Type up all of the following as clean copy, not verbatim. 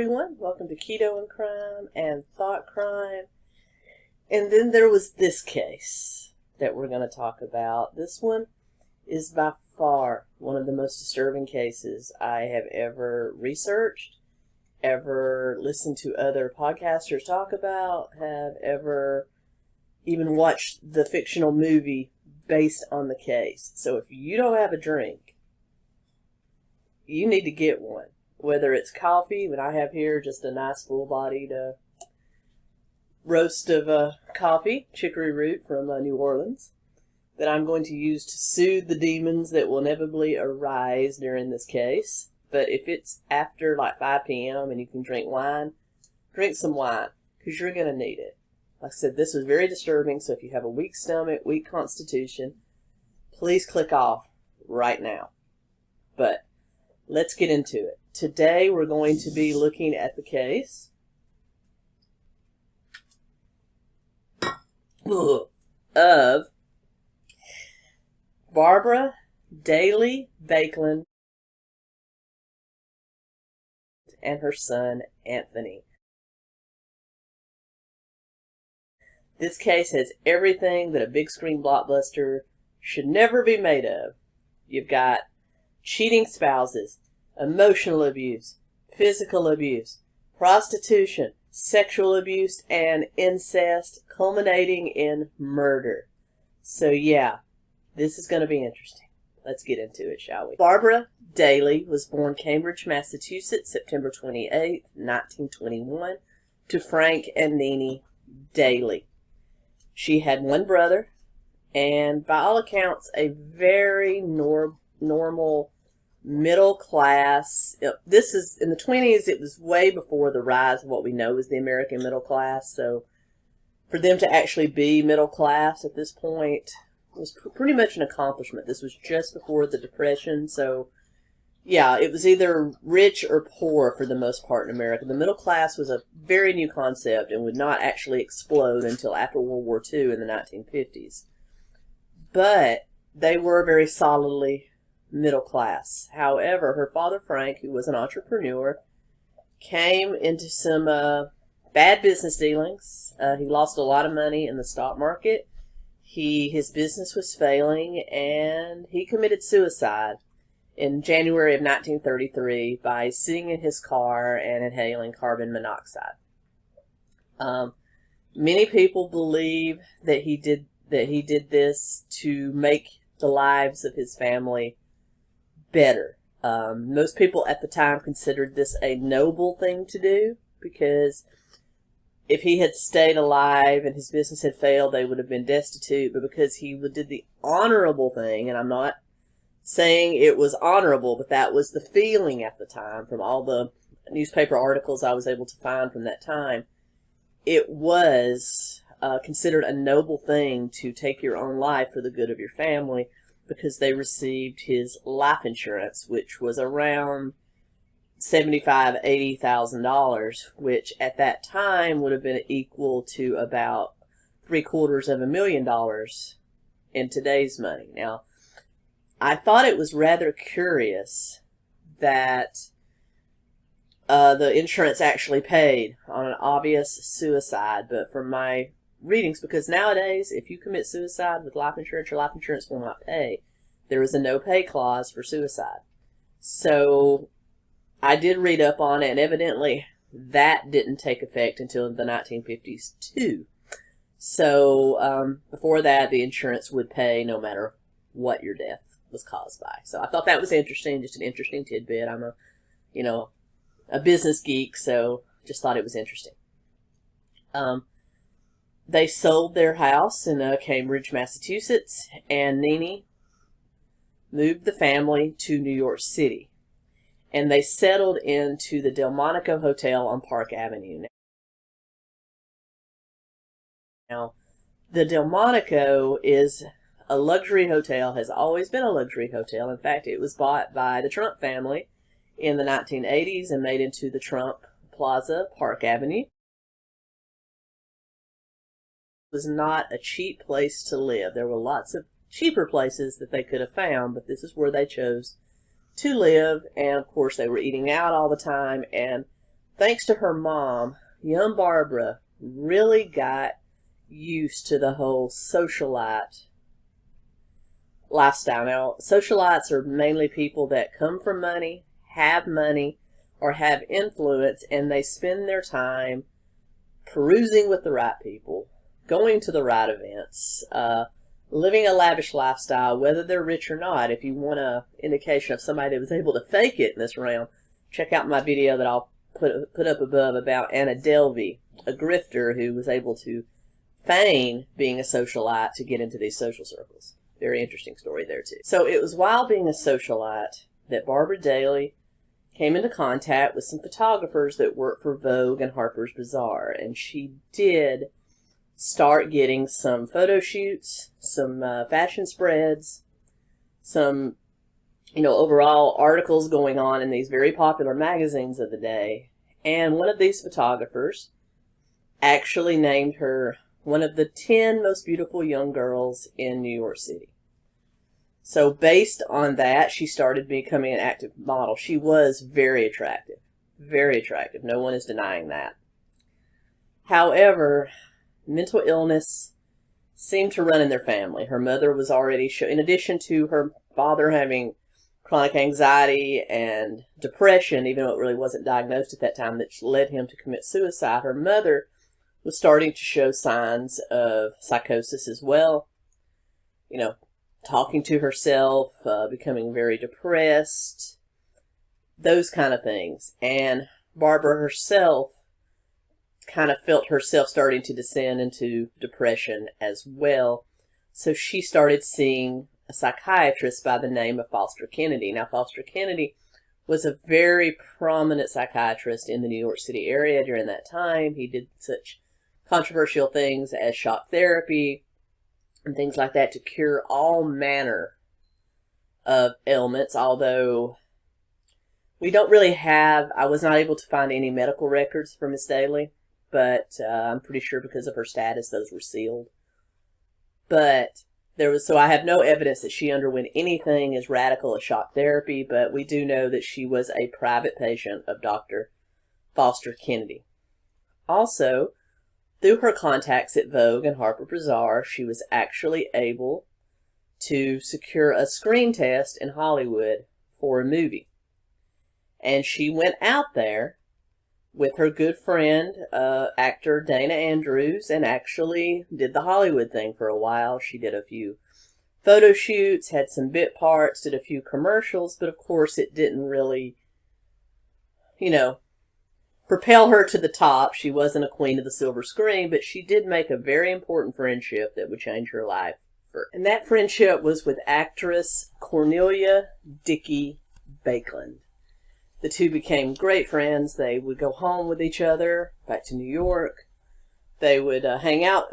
everyone. Welcome to Keto and Crime and Thought Crime. And then there was this case that we're going to talk about. This one is by far one of the most disturbing cases I have ever researched, ever listened to other podcasters talk about, have ever even watched the fictional movie based on the case. So if you don't have a drink, you need to get one. Whether it's coffee, but I have here just a nice full-bodied roast of coffee, chicory root from New Orleans, that I'm going to use to soothe the demons that will inevitably arise during this case. But if it's after like 5 p.m. and you can drink wine, drink some wine, because you're going to need it. Like I said, this was very disturbing, so if you have a weak stomach, weak constitution, please click off right now. But let's get into it. Today we're going to be looking at the case of Barbara Daly Baekeland and her son Anthony. This case has everything that a big screen blockbuster should never be made of. You've got cheating spouses, emotional abuse, physical abuse, prostitution, sexual abuse, and incest, culminating in murder. So yeah, this is going to be interesting. Let's get into it, shall we? Barbara Daly was born Cambridge, Massachusetts, September 28, 1921, to Frank and Nene Daly. She had one brother, and by all accounts, a very normal middle class. This is in the 20s. It was way before the rise of what we know as the American middle class. So for them to actually be middle class at this point was pretty much an accomplishment. This was just before the Depression. So yeah, it was either rich or poor for the most part in America. The middle class was a very new concept and would not actually explode until after World War II in the 1950s. But they were very solidly middle class. However, her father Frank, who was an entrepreneur, came into some bad business dealings. He lost a lot of money in the stock market. His business was failing, and he committed suicide in January of 1933 by sitting in his car and inhaling carbon monoxide. Many people believe that he did this to make the lives of his family better. Most people at the time considered this a noble thing to do, because if he had stayed alive and his business had failed, they would have been destitute. But because he did the honorable thing, and I'm not saying it was honorable, but that was the feeling at the time from all the newspaper articles I was able to find from that time, it was considered a noble thing to take your own life for the good of your family, because they received his life insurance, which was around $75,000, $80,000, which at that time would have been equal to about $750,000 in today's money. Now, I thought it was rather curious that the insurance actually paid on an obvious suicide, but from my readings, because nowadays, if you commit suicide with life insurance, your life insurance will not pay. There is a no-pay clause for suicide. So I did read up on it, and evidently that didn't take effect until the 1950s too. So before that, the insurance would pay no matter what your death was caused by. So I thought that was interesting, just an interesting tidbit. I'm a business geek, so just thought it was interesting. They sold their house in Cambridge, Massachusetts, and Nene moved the family to New York City. And they settled into the Delmonico Hotel on Park Avenue. Now, the Delmonico is a luxury hotel, has always been a luxury hotel. In fact, it was bought by the Trump family in the 1980s and made into the Trump Plaza, Park Avenue. Was not a cheap place to live. There were lots of cheaper places that they could have found, but this is where they chose to live. And of course, they were eating out all the time, and thanks to her mom, young Barbara really got used to the whole socialite lifestyle. Now, socialites are mainly people that come from money, or have influence, and they spend their time perusing with the right people, going to the right events, living a lavish lifestyle, whether they're rich or not. If you want an indication of somebody that was able to fake it in this realm, check out my video that I'll put up above about Anna Delvey, a grifter who was able to feign being a socialite to get into these social circles. Very interesting story there, too. So it was while being a socialite that Barbara Daly came into contact with some photographers that worked for Vogue and Harper's Bazaar, and she did start getting some photo shoots, some fashion spreads, some, overall articles going on in these very popular magazines of the day. And one of these photographers actually named her one of the 10 most beautiful young girls in New York City. So based on that, she started becoming an active model. She was very attractive. Very attractive. No one is denying that. However, mental illness seemed to run in their family. Her mother was already, in addition to her father having chronic anxiety and depression, even though it really wasn't diagnosed at that time, that led him to commit suicide, her mother was starting to show signs of psychosis as well. Talking to herself, becoming very depressed, those kind of things. And Barbara herself kind of felt herself starting to descend into depression as well. So she started seeing a psychiatrist by the name of Foster Kennedy. Now, Foster Kennedy was a very prominent psychiatrist in the New York City area during that time. He did such controversial things as shock therapy and things like that to cure all manner of ailments, although we don't really have, I was not able to find any medical records for Miss Daly, but I'm pretty sure because of her status, those were sealed. But so I have no evidence that she underwent anything as radical as shock therapy, but we do know that she was a private patient of Dr. Foster Kennedy. Also, through her contacts at Vogue and Harper's Bazaar, she was actually able to secure a screen test in Hollywood for a movie. And she went out there with her good friend, actor Dana Andrews, and actually did the Hollywood thing for a while. She did a few photo shoots, had some bit parts, did a few commercials, but of course it didn't really, propel her to the top. She wasn't a queen of the silver screen, but she did make a very important friendship that would change her life. And that friendship was with actress Cornelia Dickey Bakeland. The two became great friends. They would go home with each other, back to New York. They would hang out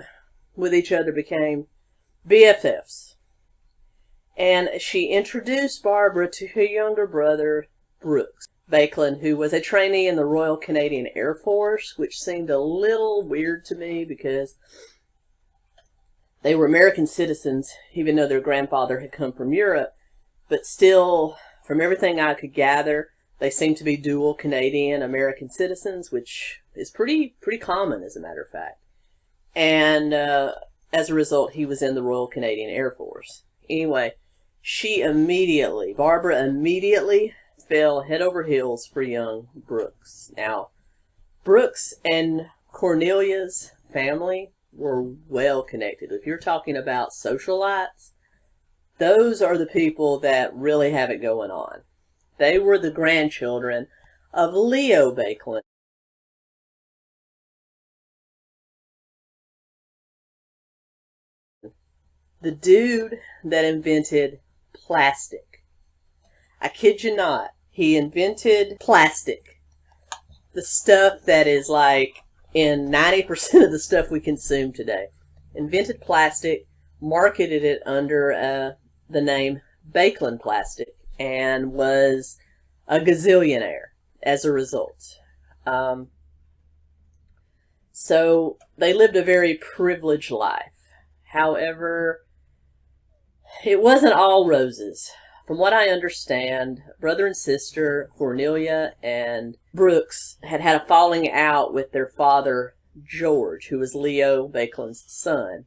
with each other, became BFFs. And she introduced Barbara to her younger brother, Brooks Bakeland, who was a trainee in the Royal Canadian Air Force, which seemed a little weird to me because they were American citizens, even though their grandfather had come from Europe. But still, from everything I could gather, they seem to be dual Canadian-American citizens, which is pretty common, as a matter of fact. And as a result, he was in the Royal Canadian Air Force. Anyway, Barbara immediately fell head over heels for young Brooks. Now, Brooks and Cornelia's family were well connected. If you're talking about socialites, those are the people that really have it going on. They were the grandchildren of Leo Bakeland. The dude that invented plastic. I kid you not. He invented plastic. The stuff that is like in 90% of the stuff we consume today. Invented plastic, marketed it under the name Bakeland Plastic, and was a gazillionaire as a result. So they lived a very privileged life. However, it wasn't all roses from what I understand, brother and sister Cornelia and Brooks had had a falling out with their father, George, who was Leo Baekeland's son.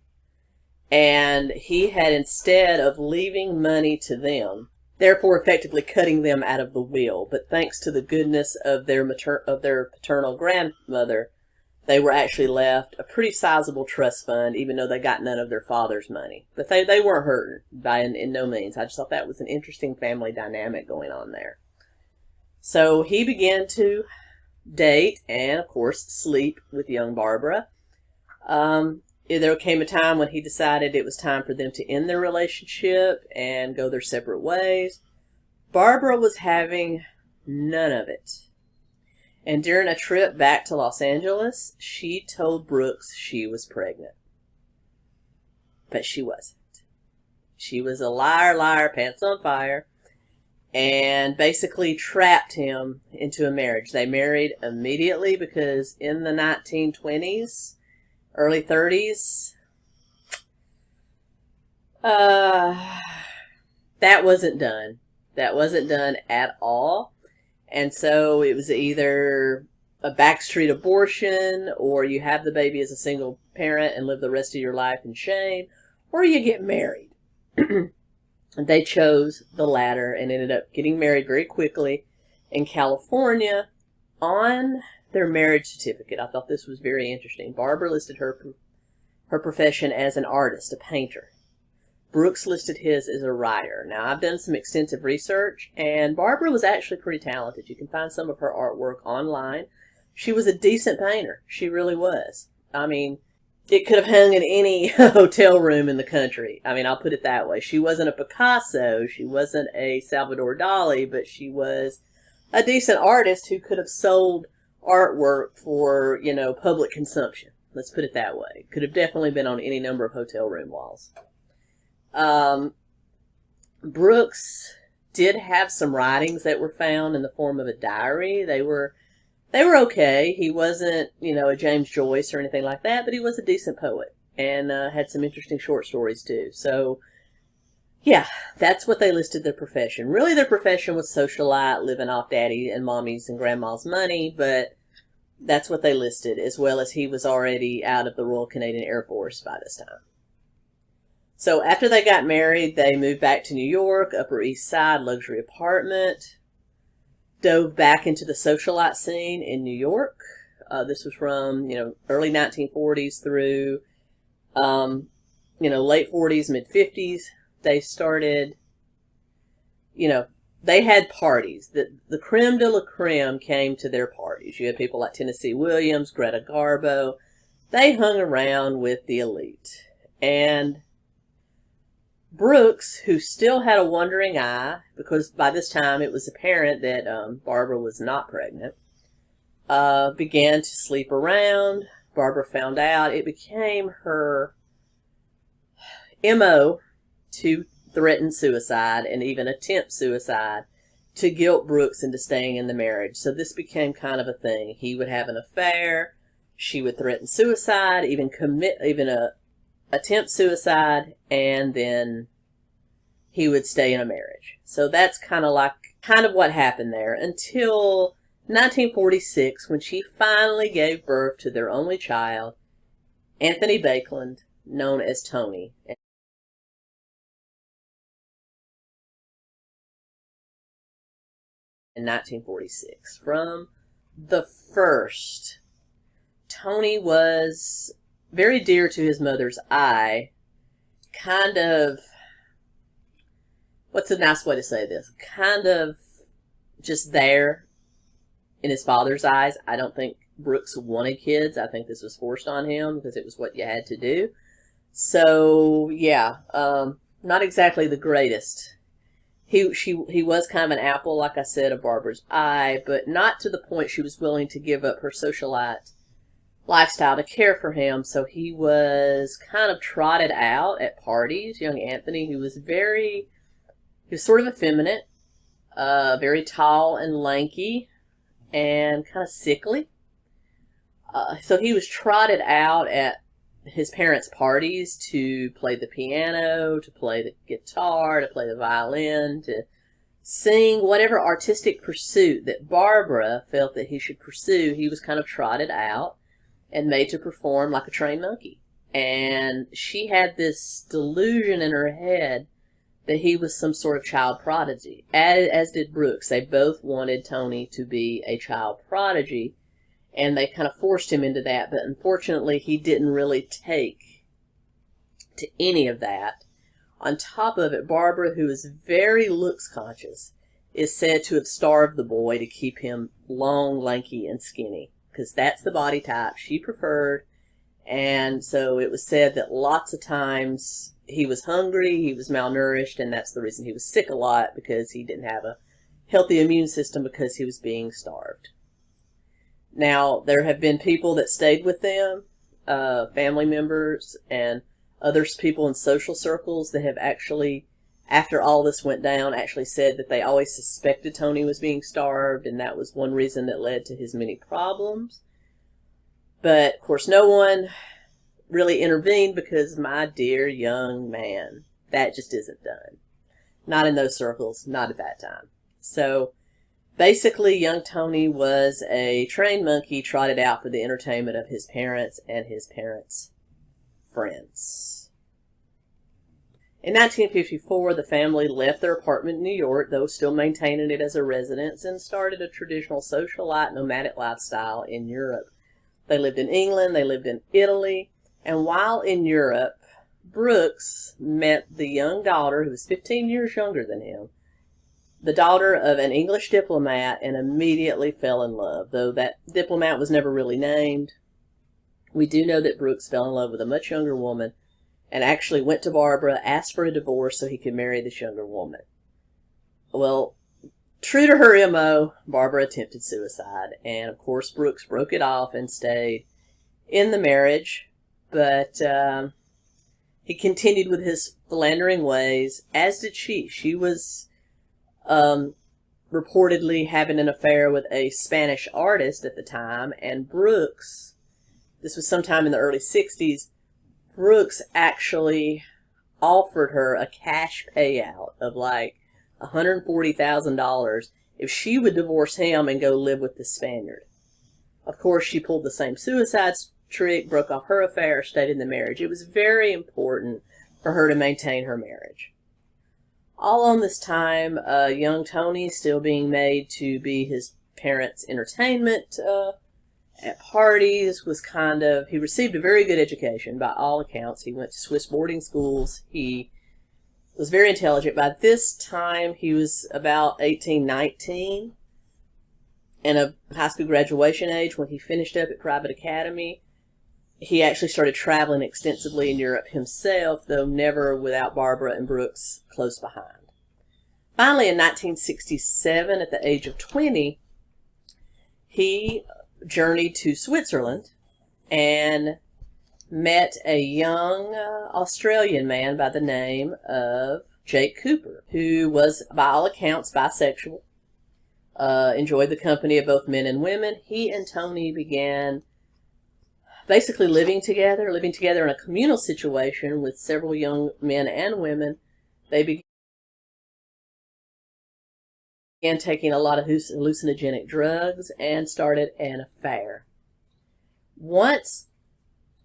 And he had, instead of leaving money to them, therefore effectively cutting them out of the will. But thanks to the goodness of their paternal grandmother, they were actually left a pretty sizable trust fund, even though they got none of their father's money. But they weren't hurting by in no means. I just thought that was an interesting family dynamic going on there. So he began to date and, of course, sleep with young Barbara. There came a time when he decided it was time for them to end their relationship and go their separate ways. Barbara was having none of it. And during a trip back to Los Angeles, she told Brooks she was pregnant. But she wasn't. She was a liar, pants on fire, and basically trapped him into a marriage. They married immediately because in the 1920s, early 30s, that wasn't done. That wasn't done at all. And so it was either a backstreet abortion, or you have the baby as a single parent and live the rest of your life in shame, or you get married. And they chose the latter and ended up getting married very quickly in California on their marriage certificate. I thought this was very interesting. Barbara listed her profession as an artist, a painter. Brooks listed his as a writer. Now, I've done some extensive research, and Barbara was actually pretty talented. You can find some of her artwork online. She was a decent painter. She really was. I mean, it could have hung in any hotel room in the country. I mean, I'll put it that way. She wasn't a Picasso. She wasn't a Salvador Dali, but she was a decent artist who could have sold artwork for, public consumption. Let's put it that way. Could have definitely been on any number of hotel room walls. Brooks did have some writings that were found in the form of a diary. They were okay. He wasn't, a James Joyce or anything like that, but he was a decent poet and had some interesting short stories too. So, yeah, that's what they listed their profession. Really, their profession was socialite, living off daddy and mommy's and grandma's money, but that's what they listed, as well as he was already out of the Royal Canadian Air Force by this time. So after they got married, they moved back to New York, Upper East Side, luxury apartment, dove back into the socialite scene in New York. This was from, early 1940s through, late 40s, mid 50s. They started, they had parties. The creme de la creme came to their parties. You had people like Tennessee Williams, Greta Garbo. They hung around with the elite. And Brooks, who still had a wandering eye, because by this time it was apparent that Barbara was not pregnant, began to sleep around. Barbara found out. It became her MO to threaten suicide and even attempt suicide to guilt Brooks into staying in the marriage. So this became kind of a thing. He would have an affair. She would threaten suicide, even attempt suicide, and then he would stay in a marriage. So that's kind of what happened there until 1946, when she finally gave birth to their only child, Anthony Baekeland, known as Tony. In 1946. From the first, Tony was very dear to his mother's eye, kind of, what's a nice way to say this? Kind of just there in his father's eyes. I don't think Brooks wanted kids. I think this was forced on him because it was what you had to do. So, yeah, not exactly the greatest. He was kind of an apple, like I said, of Barbara's eye, but not to the point she was willing to give up her socialite lifestyle to care for him. So he was kind of trotted out at parties. Young Anthony, who was sort of effeminate, very tall and lanky, and kind of sickly. So he was trotted out at his parents' parties to play the piano, to play the guitar, to play the violin, to sing, whatever artistic pursuit that Barbara felt that he should pursue. He was kind of trotted out and made to perform like a trained monkey. And she had this delusion in her head that he was some sort of child prodigy, as did Brooks. They both wanted Tony to be a child prodigy, and they kind of forced him into that, but unfortunately he didn't really take to any of that. On top of it, Barbara, who is very looks conscious, is said to have starved the boy to keep him long, lanky, and skinny, because that's the body type she preferred. And so it was said that lots of times he was hungry, he was malnourished, and that's the reason he was sick a lot, because he didn't have a healthy immune system because he was being starved. Now, there have been people that stayed with them, family members and other people in social circles that have actually, after all this went down, actually said that they always suspected Tony was being starved, and that was one reason that led to his many problems. But, of course, no one really intervened because, my dear young man, that just isn't done. Not in those circles, not at that time. So, basically, young Tony was a trained monkey trotted out for the entertainment of his parents and his parents' friends. In 1954, the family left their apartment in New York, though still maintaining it as a residence, and started a traditional socialite nomadic lifestyle in Europe. They lived in England, they lived in Italy, and while in Europe, Brooks met the young daughter, who was 15 years younger than him, the daughter of an English diplomat, and immediately fell in love. Though that diplomat was never really named, we do know that Brooks fell in love with a much younger woman and actually went to Barbara, asked for a divorce so he could marry this younger woman. Well, true to her MO, Barbara attempted suicide, and of course Brooks broke it off and stayed in the marriage, but he continued with his philandering ways, as did she. She was reportedly having an affair with a Spanish artist at the time, and Brooks, this was sometime in the early 60s, Brooks actually offered her a cash payout of like $140,000 if she would divorce him and go live with the Spaniard. Of course, she pulled the same suicide trick, broke off her affair, stayed in the marriage. It was very important for her to maintain her marriage. All on this time, young Tony still being made to be his parents' entertainment at parties, was kind of, he received a very good education by all accounts. He went to Swiss boarding schools. He was very intelligent. By this time, he was about 18, 19, and of high school graduation age when he finished up at Private Academy. He actually started traveling extensively in Europe himself, though never without Barbara and Brooks close behind. Finally, in 1967, at the age of 20, he journeyed to Switzerland and met a young Australian man by the name of Jake Cooper, who was, by all accounts, bisexual, enjoyed the company of both men and women. He and Tony began basically living together in a communal situation with several young men and women. They began taking a lot of hallucinogenic drugs and started an affair. Once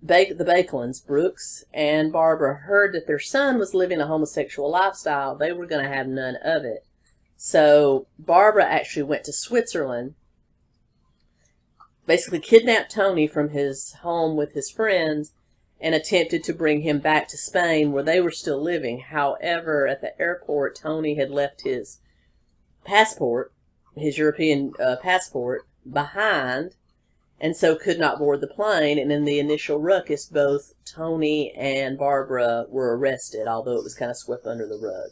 the Bakelins, Brooks and Barbara, heard that their son was living a homosexual lifestyle, they were going to have none of it. So Barbara actually went to Switzerland, basically kidnapped Tony from his home with his friends, and attempted to bring him back to Spain where they were still living. However, at the airport, Tony had left his passport, his European passport, behind, and so could not board the plane. And in the initial ruckus, both Tony and Barbara were arrested, although it was kind of swept under the rug.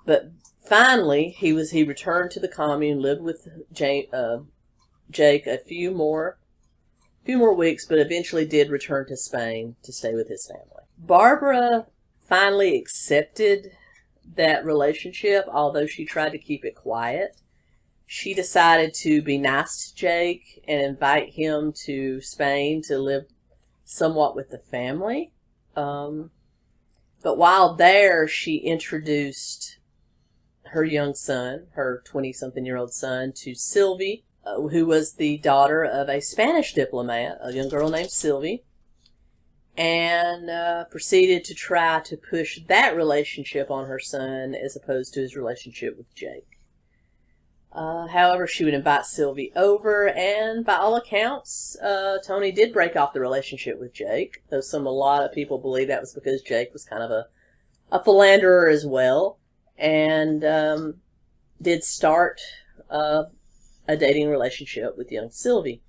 But finally, he returned to the commune, lived with Jake a few more weeks, but eventually did return to Spain to stay with his family. Barbara finally accepted that relationship, although she tried to keep it quiet. She decided to be nice to Jake and invite him to Spain to live somewhat with the family. But while there, she introduced her young son, her 20-something-year-old son, to Sylvie, who was the daughter of a Spanish diplomat, a young girl named Sylvie, and proceeded to try to push that relationship on her son as opposed to his relationship with Jake. However, she would invite Sylvie over, and by all accounts, Tony did break off the relationship with Jake, though a lot of people believe that was because Jake was kind of a philanderer as well, and did start a dating relationship with young Sylvie.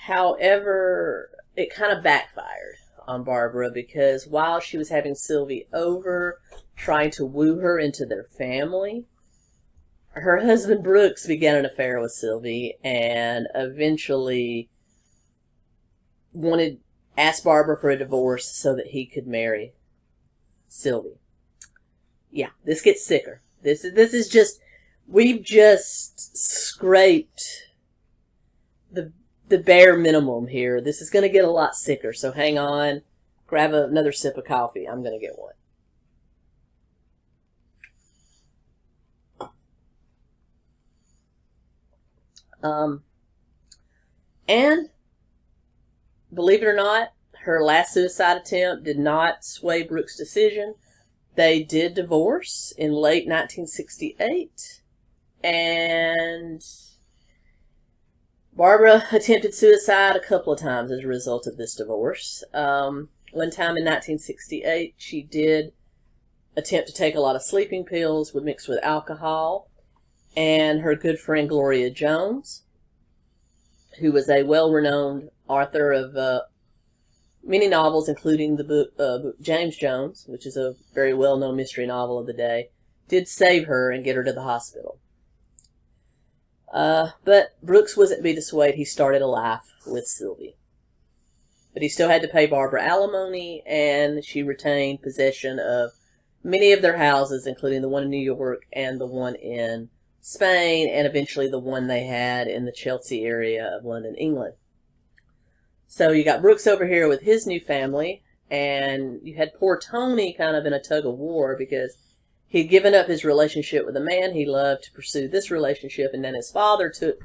However, it kind of backfired on Barbara, because while she was having Sylvie over, trying to woo her into their family, her husband Brooks began an affair with Sylvie and eventually asked Barbara for a divorce so that he could marry Sylvie. Yeah, this gets sicker. This is just, we've just scraped the bare minimum here. This is going to get a lot sicker, so hang on. Grab another sip of coffee. I'm going to get one. And believe it or not, her last suicide attempt did not sway Brooks' decision. They did divorce in late 1968, and Barbara attempted suicide a couple of times as a result of this divorce. One time in 1968, she did attempt to take a lot of sleeping pills mixed with alcohol, and her good friend Gloria Jones, who was a well-renowned author of many novels, including the book James Jones, which is a very well-known mystery novel of the day, did save her and get her to the hospital. But Brooks wasn't to be dissuaded. He started a life with Sylvie. But he still had to pay Barbara alimony, and she retained possession of many of their houses, including the one in New York and the one in Spain, and eventually the one they had in the Chelsea area of London, England. So you got Brooks over here with his new family, and you had poor Tony kind of in a tug of war because he'd given up his relationship with a man he loved to pursue this relationship, and then his father took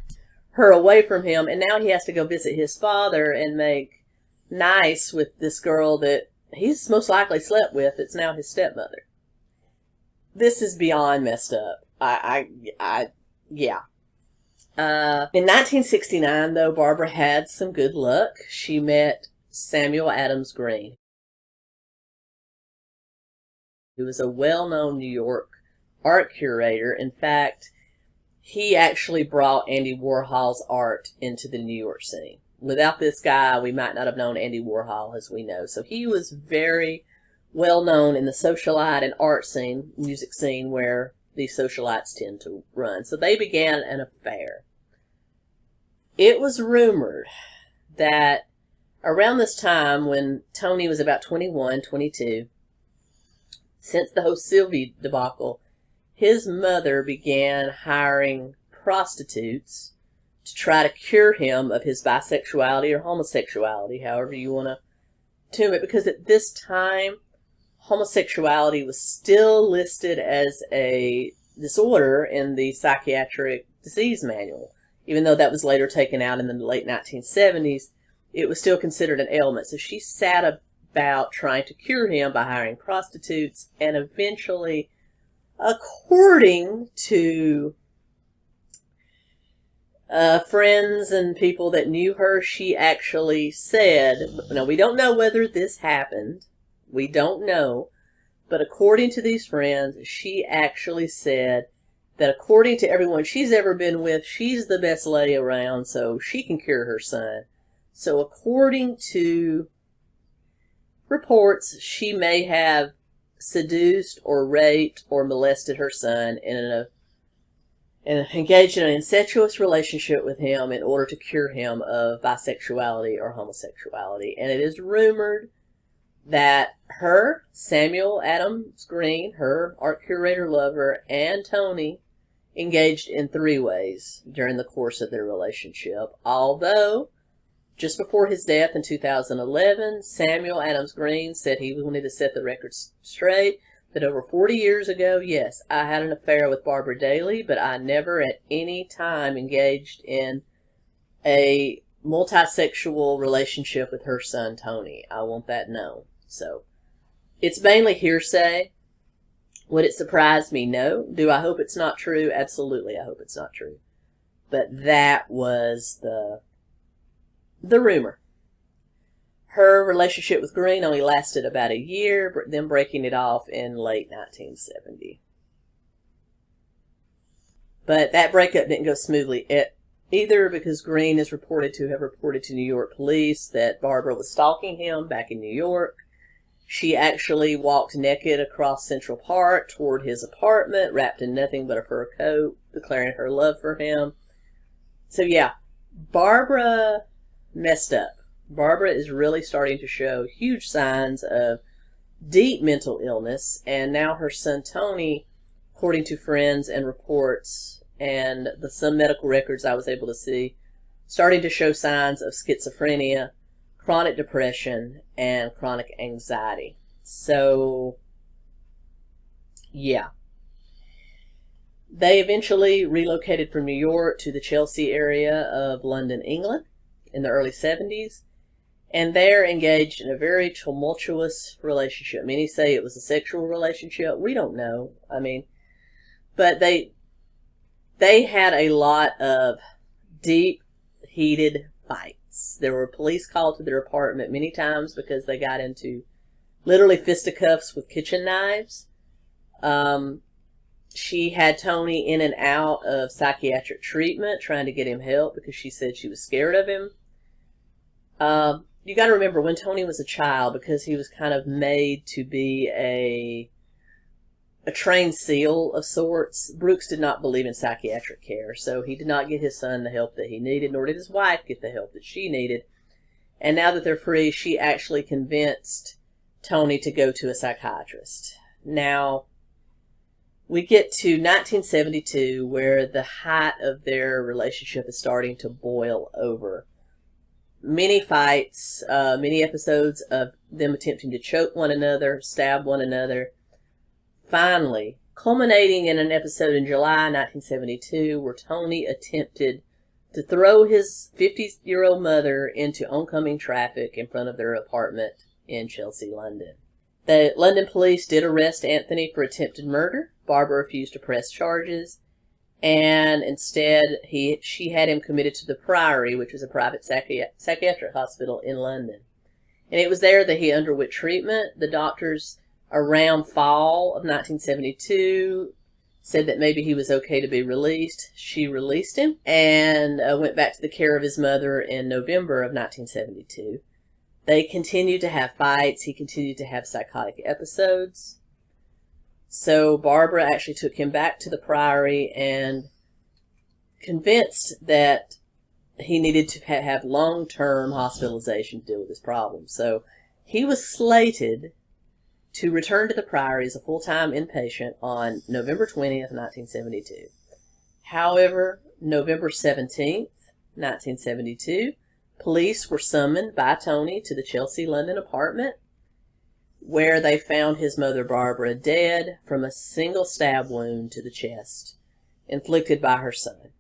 her away from him, and now he has to go visit his father and make nice with this girl that he's most likely slept with. It's now his stepmother. This is beyond messed up. Yeah. In 1969, though, Barbara had some good luck. She met Samuel Adams Green, who was a well-known New York art curator. In fact, he actually brought Andy Warhol's art into the New York scene. Without this guy, we might not have known Andy Warhol as we know. So he was very well known in the socialite and art scene, music scene, where these socialites tend to run. So they began an affair. It was rumored that around this time, when Tony was about 21, 22, since the whole Sylvie debacle, his mother began hiring prostitutes to try to cure him of his bisexuality or homosexuality, however you want to term it, because at this time, homosexuality was still listed as a disorder in the psychiatric disease manual. Even though that was later taken out in the late 1970s, it was still considered an ailment. So she sat about trying to cure him by hiring prostitutes, and eventually, according to friends and people that knew her, she actually said, now we don't know whether this happened, we don't know, but according to these friends, she actually said that according to everyone she's ever been with, she's the best lay around, so she can cure her son. So according to reports, she may have seduced or raped or molested her son and engaged in an incestuous relationship with him in order to cure him of bisexuality or homosexuality. And it is rumored that her, Samuel Adams Green, her art curator lover, and Tony engaged in 3 ways during the course of their relationship, although Just before his death in 2011, Samuel Adams Green said he wanted to set the record straight that over 40 years ago, yes, I had an affair with Barbara Daly, but I never at any time engaged in a multisexual relationship with her son, Tony. I want that known. So, it's mainly hearsay. Would it surprise me? No. Do I hope it's not true? Absolutely, I hope it's not true. But that was the rumor. Her relationship with Green only lasted about a year, then breaking it off in late 1970. But that breakup didn't go smoothly either, because Green is reported to have reported to New York police that Barbara was stalking him back in New York. She actually walked naked across Central Park toward his apartment, wrapped in nothing but a fur coat, declaring her love for him. So yeah, Barbara messed up. Barbara is really starting to show huge signs of deep mental illness, and now her son Tony, according to friends and reports and some medical records I was able to see, starting to show signs of schizophrenia, chronic depression, and chronic anxiety. So, yeah. They eventually relocated from New York to the Chelsea area of London, England in the early 70s. And they're engaged in a very tumultuous relationship. Many say it was a sexual relationship. We don't know. I mean, but they had a lot of deep, heated fights. There were police called to their apartment many times because they got into literally fisticuffs with kitchen knives. She had Tony in and out of psychiatric treatment, trying to get him help because she said she was scared of him. You got to remember, when Tony was a child, because he was kind of made to be a trained SEAL of sorts, Brooks did not believe in psychiatric care, so he did not get his son the help that he needed, nor did his wife get the help that she needed. And now that they're free, she actually convinced Tony to go to a psychiatrist. Now, we get to 1972, where the height of their relationship is starting to boil over. Many fights, many episodes of them attempting to choke one another, stab one another. Finally, culminating in an episode in July 1972 where Tony attempted to throw his 50-year-old mother into oncoming traffic in front of their apartment in Chelsea, London. The London police did arrest Anthony for attempted murder. Barbara refused to press charges, and instead she had him committed to the Priory, which was a private psychiatric hospital in London. And it was there that he underwent treatment. The doctors, around fall of 1972, said that maybe he was okay to be released. She released him and went back to the care of his mother in November of 1972. They continued to have fights. He continued to have psychotic episodes. So Barbara actually took him back to the Priory and convinced that he needed to have long-term hospitalization to deal with his problem. So he was slated to return to the Priory as a full-time inpatient on November 20th, 1972. However, November 17th, 1972, police were summoned by Tony to the Chelsea, London apartment, where they found his mother Barbara dead from a single stab wound to the chest, inflicted by her son.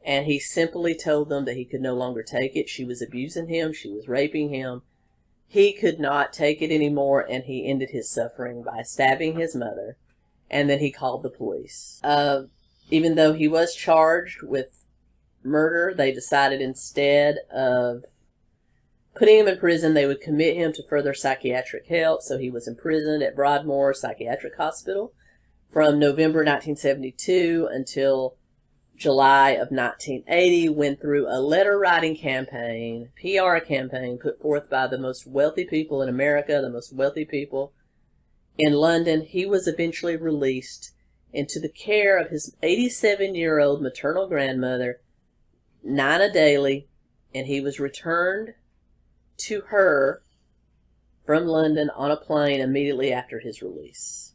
And he simply told them that he could no longer take it. She was abusing him. She was raping him. He could not take it anymore, and he ended his suffering by stabbing his mother, and then he called the police. Even though he was charged with murder, they decided instead of putting him in prison, they would commit him to further psychiatric help. So he was imprisoned at Broadmoor Psychiatric Hospital from November 1972 until July of 1980, when through a letter-writing campaign, PR campaign put forth by the most wealthy people in America, the most wealthy people in London, he was eventually released into the care of his 87-year-old maternal grandmother, Nina Daly, and he was returned to her from London on a plane immediately after his release.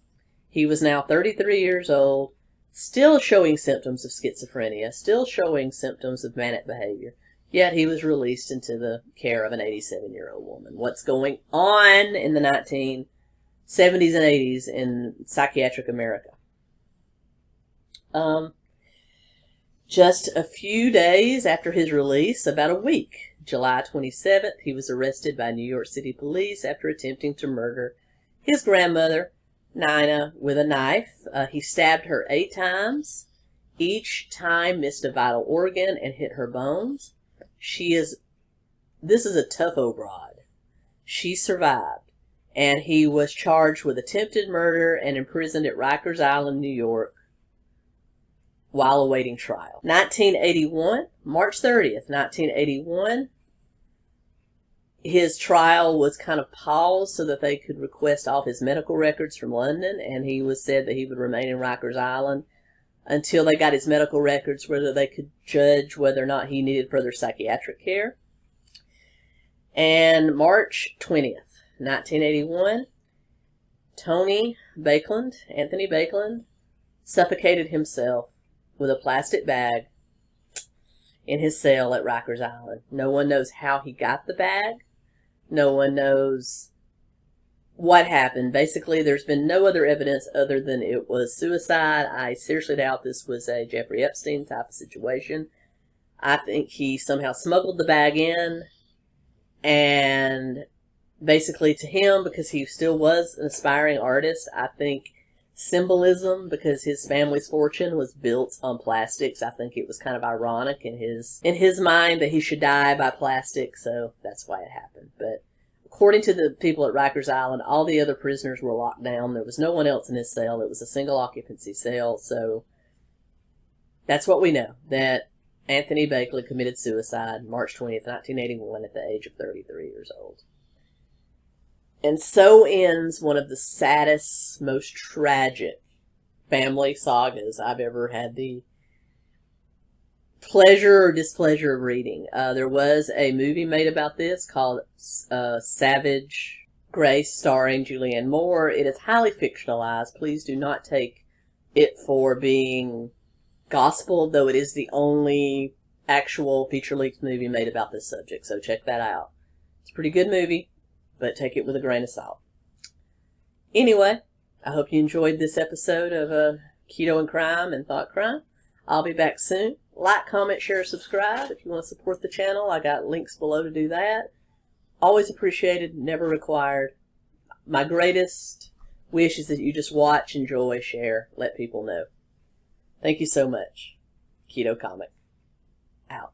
He was now 33 years old, still showing symptoms of schizophrenia, still showing symptoms of manic behavior. Yet he was released into the care of an 87-year-old woman. What's going on in the 1970s and 80s in psychiatric America? Just a few days after his release, about a week, July 27th, he was arrested by New York City police after attempting to murder his grandmother, Nina, with a knife. He stabbed her 8 times. Each time missed a vital organ and hit her bones. This is a tough old broad. She survived, and he was charged with attempted murder and imprisoned at Rikers Island, New York, while awaiting trial. 1981, March 30th, 1981, his trial was kind of paused so that they could request all his medical records from London, and he was said that he would remain in Rikers Island until they got his medical records, whether they could judge whether or not he needed further psychiatric care. And March 20th, 1981, Anthony Baekeland, suffocated himself with a plastic bag in his cell at Rikers Island. No one knows how he got the bag. No one knows what happened. Basically, there's been no other evidence other than it was suicide. I seriously doubt this was a Jeffrey Epstein type of situation. I think he somehow smuggled the bag in, and basically to him, because he still was an aspiring artist, I think symbolism, because his family's fortune was built on plastics, I think it was kind of ironic in his mind that he should die by plastic, so that's why it happened. But according to the people at Rikers Island, all the other prisoners were locked down. There was no one else in his cell. It was a single occupancy cell, so that's what we know, that Anthony Baekeland committed suicide March 20th, 1981 at the age of 33 years old. And so ends one of the saddest, most tragic family sagas I've ever had the pleasure or displeasure of reading. There was a movie made about this called Savage Grace, starring Julianne Moore. It is highly fictionalized. Please do not take it for being gospel, though it is the only actual feature-length movie made about this subject, so check that out. It's a pretty good movie, but take it with a grain of salt. Anyway, I hope you enjoyed this episode of Keto and Crime and Thought Crime. I'll be back soon. Like, comment, share, subscribe. If you want to support the channel, I got links below to do that. Always appreciated, never required. My greatest wish is that you just watch, enjoy, share, let people know. Thank you so much. Keto Comic. Out.